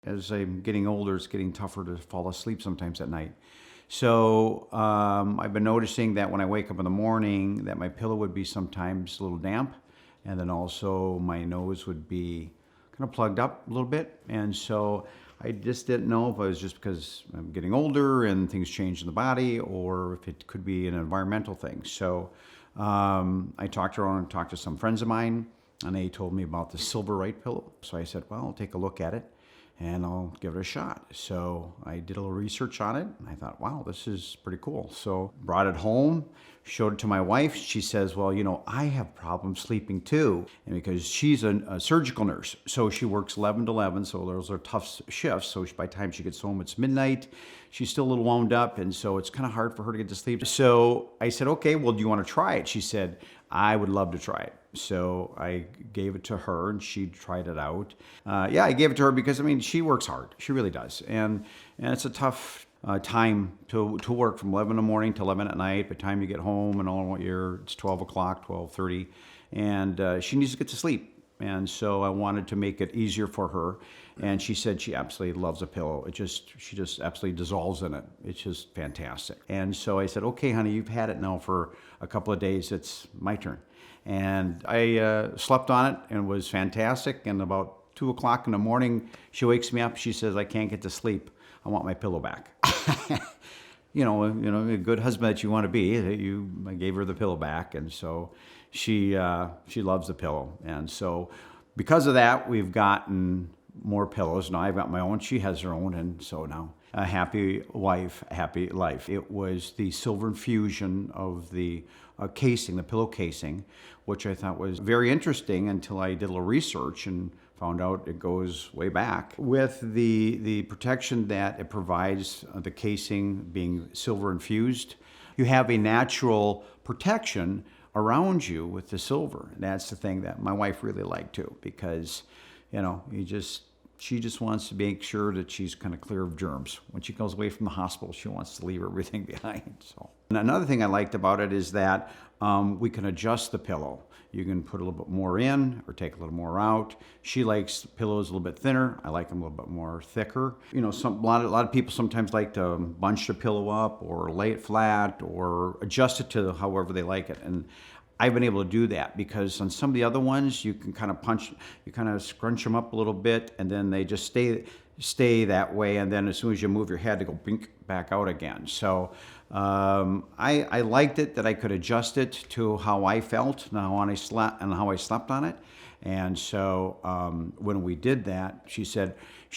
As I'm getting older, it's getting tougher to fall asleep sometimes at night. So I've been noticing that when I wake up in the morning, that my pillow would be sometimes a little damp, and then also my nose would be kind of plugged up a little bit. And so I just didn't know if it was just because I'm getting older and things change in the body, or if it could be an environmental thing. So I talked around and talked to some friends of mine, and they told me about the Silverite pillow. So I said, well, I'll take a look at it and I'll give it a shot. So I did a little research on it, and I thought, wow, this is pretty cool. So brought it home, showed it to my wife. She says, well, I have problems sleeping too. And because she's a surgical nurse, so she works 11 to 11, so those are tough shifts. So by the time she gets home, it's midnight. She's still a little wound up, and so it's kind of hard for her to get to sleep. So I said, okay, well, do you want to try it? She said, I would love to try it. So I gave it to her, and she tried it out. I gave it to her because, she works hard. She really does. And it's a tough time to work from 11 in the morning to 11 at night. By the time you get home and all it's 12 o'clock, 12:30, and she needs to get to sleep. And so I wanted to make it easier for her. And she said she absolutely loves a pillow. She just absolutely dissolves in it. It's just fantastic. And so I said, okay, honey, you've had it now for a couple of days. It's my turn. And I slept on it, and it was fantastic. And about 2 o'clock in the morning, she wakes me up. She says, I can't get to sleep. I want my pillow back. A good husband that you want to be. I gave her the pillow back, and so she loves the pillow. And so because of that, we've gotten more pillows. Now I've got my own. She has her own, and so now a happy wife, happy life. It was the silver infusion of the casing, the pillow casing, which I thought was very interesting until I did a little research and found out it goes way back. With the protection that it provides, the casing being silver infused, you have a natural protection around you with the silver. And that's the thing that my wife really liked too, because she just wants to make sure that she's kind of clear of germs. When she goes away from the hospital, she wants to leave everything behind. So, and another thing I liked about it is that we can adjust the pillow. You can put a little bit more in or take a little more out. She likes pillows a little bit thinner. I like them a little bit more thicker. A lot of people sometimes like to bunch the pillow up or lay it flat or adjust it to however they like it. And I've been able to do that because on some of the other ones, you can kind of scrunch them up a little bit, and then they just stay that way. And then as soon as you move your head, they go bink back out again. So I liked it that I could adjust it to how I felt and how I slept on it. And so when we did that, she said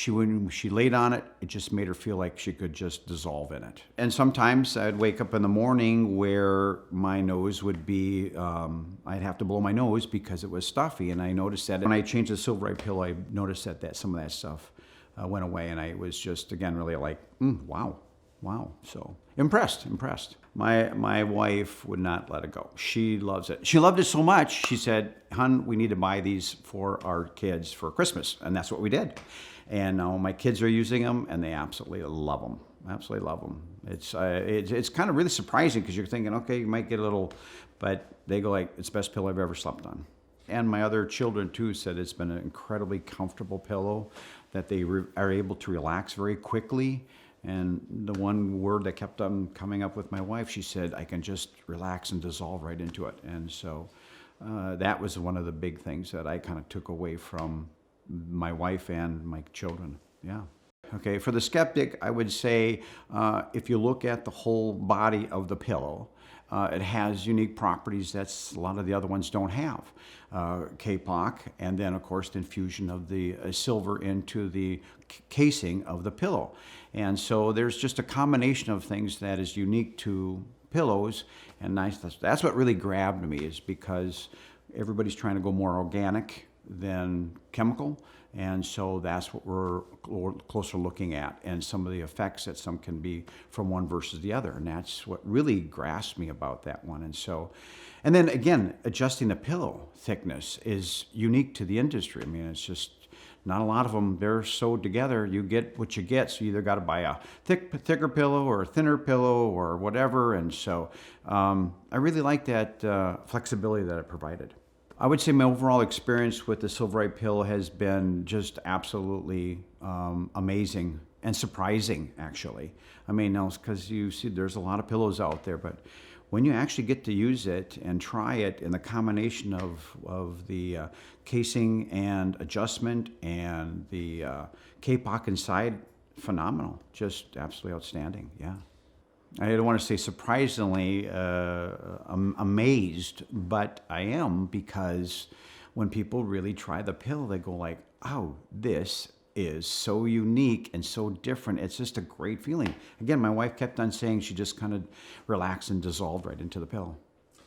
when she laid on it, it just made her feel like she could just dissolve in it. And sometimes I'd wake up in the morning where my nose would be, I'd have to blow my nose because it was stuffy. And I noticed that when I changed the Silverite pillow, I noticed that some of that stuff went away. And I was just, again, really like, wow. So impressed. My wife would not let it go. She loves it. She loved it so much, she said, hon, we need to buy these for our kids for Christmas. And that's what we did. And now my kids are using them, and they absolutely love them. Absolutely love them. It's kind of really surprising because you're thinking, okay, you might get a little, but they go like, it's the best pillow I've ever slept on. And my other children too said it's been an incredibly comfortable pillow, that they are able to relax very quickly. And the one word that kept on coming up with my wife, she said, I can just relax and dissolve right into it. And so that was one of the big things that I kind of took away from my wife and my children. Yeah. Okay, for the skeptic, I would say if you look at the whole body of the pillow, it has unique properties that a lot of the other ones don't have. Kapok, and then of course the infusion of the silver into the casing of the pillow. And so there's just a combination of things that is unique to pillows, and that's what really grabbed me, is because everybody's trying to go more organic than chemical. And so that's what we're closer looking at, and some of the effects that some can be from one versus the other. And that's what really grasped me about that one. And then again, adjusting the pillow thickness is unique to the industry. It's just not a lot of them. They're sewed together. You get what you get. So you either got to buy a thicker pillow or a thinner pillow or whatever. And so I really like that flexibility that it provided. I would say my overall experience with the Silverite pill has been just absolutely amazing and surprising, actually. I mean, now because you see, there's a lot of pillows out there, but when you actually get to use it and try it, and the combination of the casing and adjustment and the K-Pock inside, phenomenal, just absolutely outstanding. Yeah. I don't want to say surprisingly I'm amazed, but I am, because when people really try the pill, they go like, "Oh, this is so unique and so different." It's just a great feeling. Again, my wife kept on saying she just kind of relaxed and dissolved right into the pill.